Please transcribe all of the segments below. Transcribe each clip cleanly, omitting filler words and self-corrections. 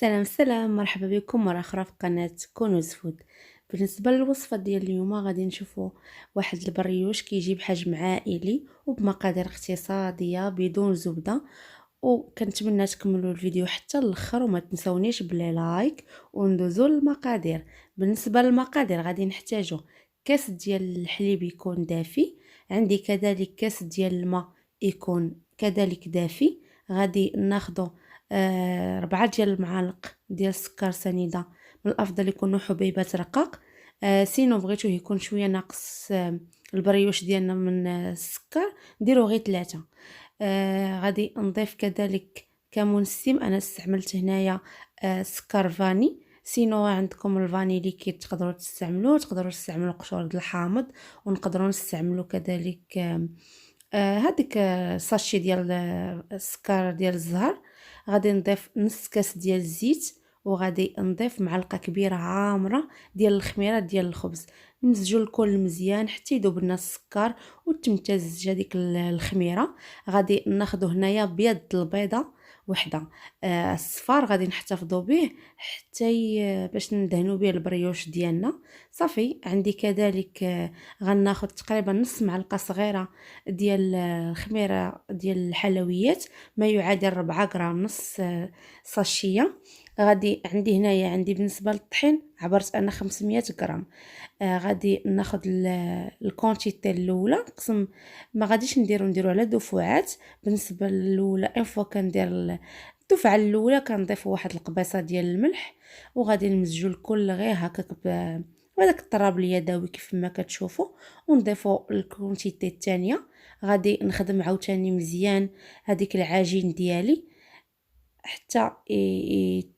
سلام سلام، مرحبا بكم مرة أخرى في قناة كنوز فود. بالنسبة للوصفة ديال اليوم غادي نشوفوا واحد البريوش كيجي بحجم عائلي وبمقادير اقتصادية بدون زبدة. وكنتمنى تكملوا الفيديو حتى الاخر وما تنسونيش بلي لايك. وندوزو للمقادير. بالنسبة للمقادير غادي نحتاجو كاس ديال الحليب يكون دافي، عندي كذلك كاس ديال الماء يكون كذلك دافي. غادي ناخدو 4 ديال المعالق ديال السكر سنيده، من الافضل يكونوا حبيبات رقاق. سينو بغيتوه يكون شويه ناقص البريوش ديالنا من السكر ديروا غير 3. غادي نضيف كذلك كمون السيم، انا استعملت هنايا سكر فاني. سينو عندكم الفانيلي كي تقدروا تستعملوه، تقدروا تستعملوا قشور د الحامض، ونقدروا نستعملوا كذلك هذيك ساشي ديال السكر ديال الزهر. غادي نضيف نص كاس ديال الزيت، وغادي نضيف معلقه كبيره عامره ديال الخميره ديال الخبز. نمزجوا الكل مزيان حتى يذوب لنا السكر وتمتزج هذيك الخميره. غادي ناخذ هنايا بيض البيضه وحده. الصفار غادي نحتفظوا به حتى باش ندهنوا به البريوش ديالنا. صافي عندي كذلك غناخذ تقريبا نص معلقه صغيره ديال الخميره ديال الحلويات، ما يعادل 4 غرام، نص ساشيه. غادي عندي هنايا بالنسبه للطحين عبرت انا 500 غرام. غادي ناخذ الكونتيتي الاولى قسم، ما غاديش نديرو على دفعات. بالنسبه الاولى ان فوا كندير الدفعه الاولى كنضيف واحد القبيصه ديال الملح، وغادي نمزجو الكل غير هكاك بهذاك الطراب اليدوي كيف ما كتشوفوا، ونضيفوا الكونتيتي الثانيه. غادي نخدم عاوتاني مزيان هذيك العجين ديالي حتى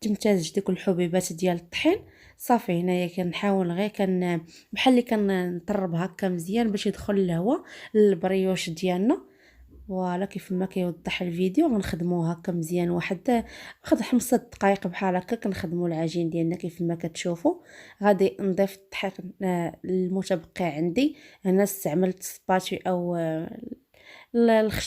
تمتزج ديك الحبيبات ديال الطحين. صافي هنايا كنحاول غير بحال اللي كنطرب هكا مزيان باش يدخل الهواء للبريوش ديالنا. فوالا كيف ما كيوضح الفيديو غنخدموه هكا مزيان واحد 5 دقائق بحال هكا كنخدموا العجين ديالنا كيف ما كتشوفوا. غادي نضيف الطحين المتبقي عندي. هنا استعملت سباتي او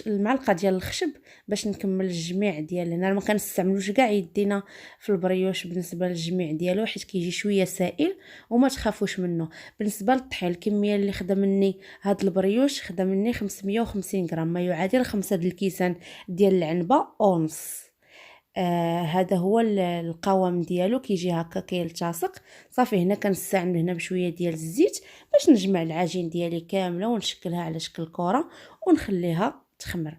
المعلقه ديال الخشب باش نكمل الجميع ديال هنا. ما كنستعملوش كاع يدينا في البريوش بالنسبه للجميع ديالو حيت كيجي شويه سائل وما تخافوش منه. بالنسبه للطحين الكميه اللي خدمني هاد البريوش خدمني 550 غرام، ما يعادل 5 د الكيسان ديال العنبه ونص. هذا هو القوام ديالو كيجي هكا كيلتصق. صافي هنا كنستعمل هنا بشويه ديال الزيت باش نجمع العجين ديالي كامله ونشكلها على شكل كره ونخليها تخمر.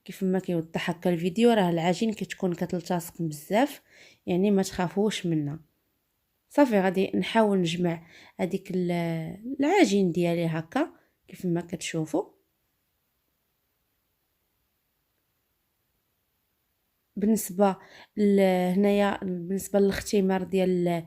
كيف ما كيوضح هكا الفيديو راه العجين كتكون كتلتصق بزاف، يعني ما تخافوش منها. صافي غادي نحاول نجمع هذيك العجين ديالي هكا كيف ما كتشوفوا. بالنسبه هنايا بالنسبه للاختمار ديال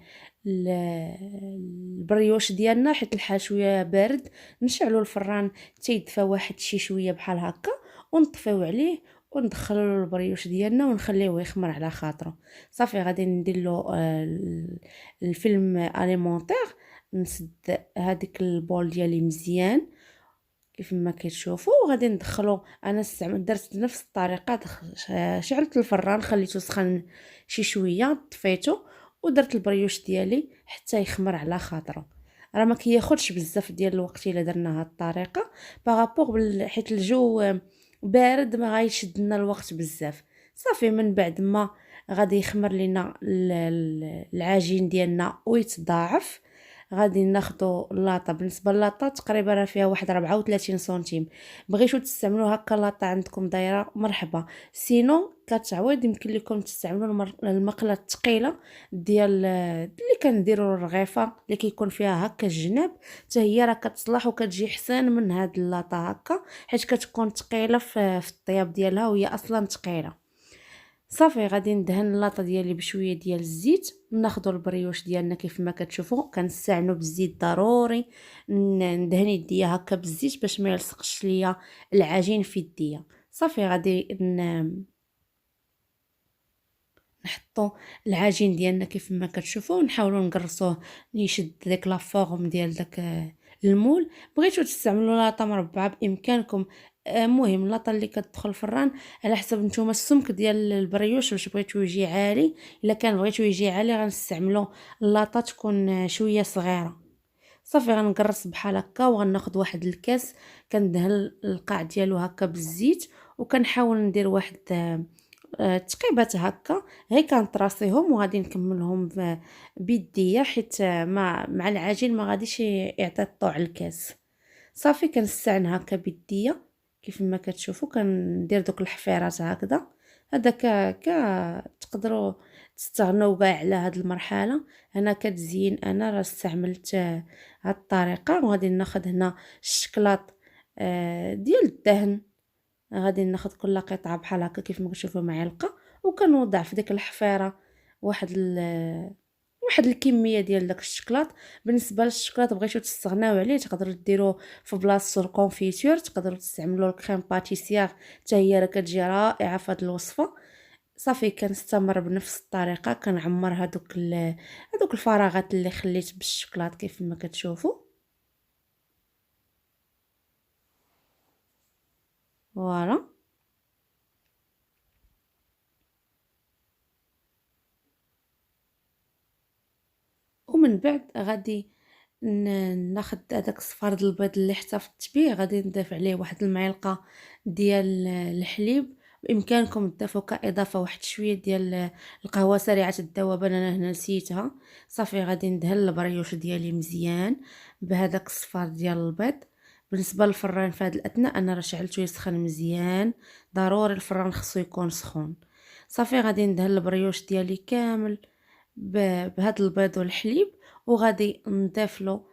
البريوش ديالنا، حيت الحال شويه بارد، نشعلوا الفران تيدفى واحد شي شويه بحال هكا ونطفيو عليه وندخلوا له البريوش ديالنا ونخليوه يخمر على خاطره. صافي غادي ندير له الفيلم اليمونطير، نسد هذيك البول ديالي مزيان كيف ما كتشوفوا. وغادي ندخلو انا درت نفس الطريقه، شعلت الفران خليته سخن شي شويه، طفيته ودرت البريوش ديالي حتى يخمر على خاطره. راه ما كياخذش بزاف ديال الوقت الا درنا هاد الطريقه بارابور حيت الجو بارد ما غايشد لنا الوقت بزاف. صافي من بعد ما غادي يخمر لينا العجين ديالنا ويتضاعف، غادي ناخدو اللاطه. بالنسبه للاطه تقريبا راه فيها واحد 34 سنتيم. بغيتو تستعملوا هكا اللاطه عندكم دايره مرحبا، سينو كتعويض يمكن لكم تستعملوا المقله الثقيله ديال اللي كنديروا الرغيفه اللي كيكون فيها هكا الجناب، حتى هي راه كتصلح وكتجي حسن من هاد اللاطه هكا حيت كتكون ثقيله في الطياب ديالها وهي اصلا ثقيله. صافي غادي ندهن اللاطه ديالي بشويه ديال الزيت، ناخذوا البريوش ديالنا كيف ما كتشوفوا كنستعنوا بالزيت ضروري. ندهن يديا هكا بالزيت باش ما يلصقش ليا العجين في يديا. صافي غادي نحطوا العجين ديالنا كيف ما كتشوفوا ونحاولوا نقرصوه يشد ديك لا فورم ديال داك المول. بغيتو تستعملوا لاطه مربعه بامكانكم المهم لاطه اللي كتدخل الفران على حسب نتوما السمك ديال البريوش، واش بغيتو يجي عالي. الا كان بغيتو يجي عالي غنستعملوا اللاطه تكون شويه صغيره. صافي غنقرص بحال هكا وغناخد واحد الكاس، كندهن القاع ديالو هكا بالزيت، وكنحاول ندير واحد تقيبات هكا، غير كنطراسيهم وغادي نكملهم بيديا، حيت مع العجين ما غاديش يعطي الطوع الكاس. صافي كنستعن هكا بيديا كيف ما كتشوفوا، كندير دوك الحفيرات هكذا. هذا تقدروا تستغنوا كاع على هاد المرحله. انا كتزين انا راه استعملت هاد الطريقه. وغادي ناخذ هنا الشكلاط ديال الدهن، غادي ناخذ كل قطعه بحال هكا كيف ما كتشوفوا معلقه، وكنوضع في ديك الحفيره واحد واحد الكميه ديال داك الشكلاط. بالنسبه للشكلاط بغيتو تستغناو عليه تقدروا ديروا في بلاصتو الكونفيتور، تقدروا تستعملوا الكريم باتيسير حتى هي راه كتجي رائعه في هذه الوصفه. صافي كنستمر بنفس الطريقه، كنعمر هذوك الفراغات اللي خليت بالشكلاط كيف ما كتشوفوا. فوالا. ومن بعد غادي ناخد هذاك صفار د البيض اللي احتفظت بيه، غادي نضيف عليه واحد المعلقه ديال الحليب. بامكانكم تضيفوا كاضافه واحد شويه ديال القهوه سريعه الذوبان، انا هنا نسيتها. صافي غادي ندهن البريوش ديالي مزيان بهذاك الصفار ديال البيض. بالنسبه للفران في هذا الاثناء انا راه شعلته يسخن مزيان، ضروري الفران خصو يكون سخون. صافي غادي ندهن البريوش ديالي كامل بهاد البيض والحليب، وغادي نضيف له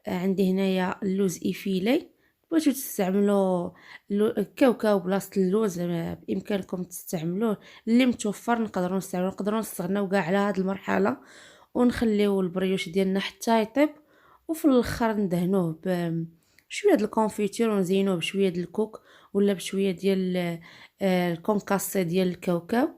عندي هنايا اللوز ايفيلي. بغيتو تستعملوا الكاوكاو بلاصه اللوز بامكانكم تستعملوه، اللي متوفر نقدروا نستغناو كاع على هاد المرحله، ونخليو البريوش ديالنا حتى يطيب. وفي الاخر ندهنوه بشويه د الكونفيتور، ونزينوه بشويه د الكوك ولا بشويه ديال الكونكاسي ديال الكاوكاو.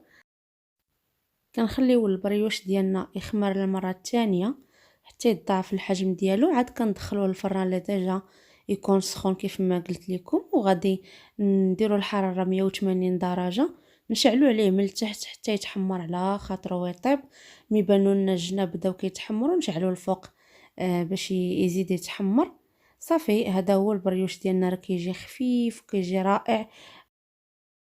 كنخليو البريوش ديالنا يخمر للمره الثانيه حتى يضاعف الحجم ديالو، عاد كندخلوه للفران اللي ديجا يكون سخون كيف ما قلت لكم. وغادي نديروا الحراره 180 درجه، نشعلوا عليه من التحت حتى يتحمر على خاطرو ويطيب. مي بانوا لنا الجناب بداو كيتحمروا نشعلوا الفوق باش يزيد يتحمر. صافي هذا هو البريوش ديالنا، راه كيجي خفيف وكيجي رائع.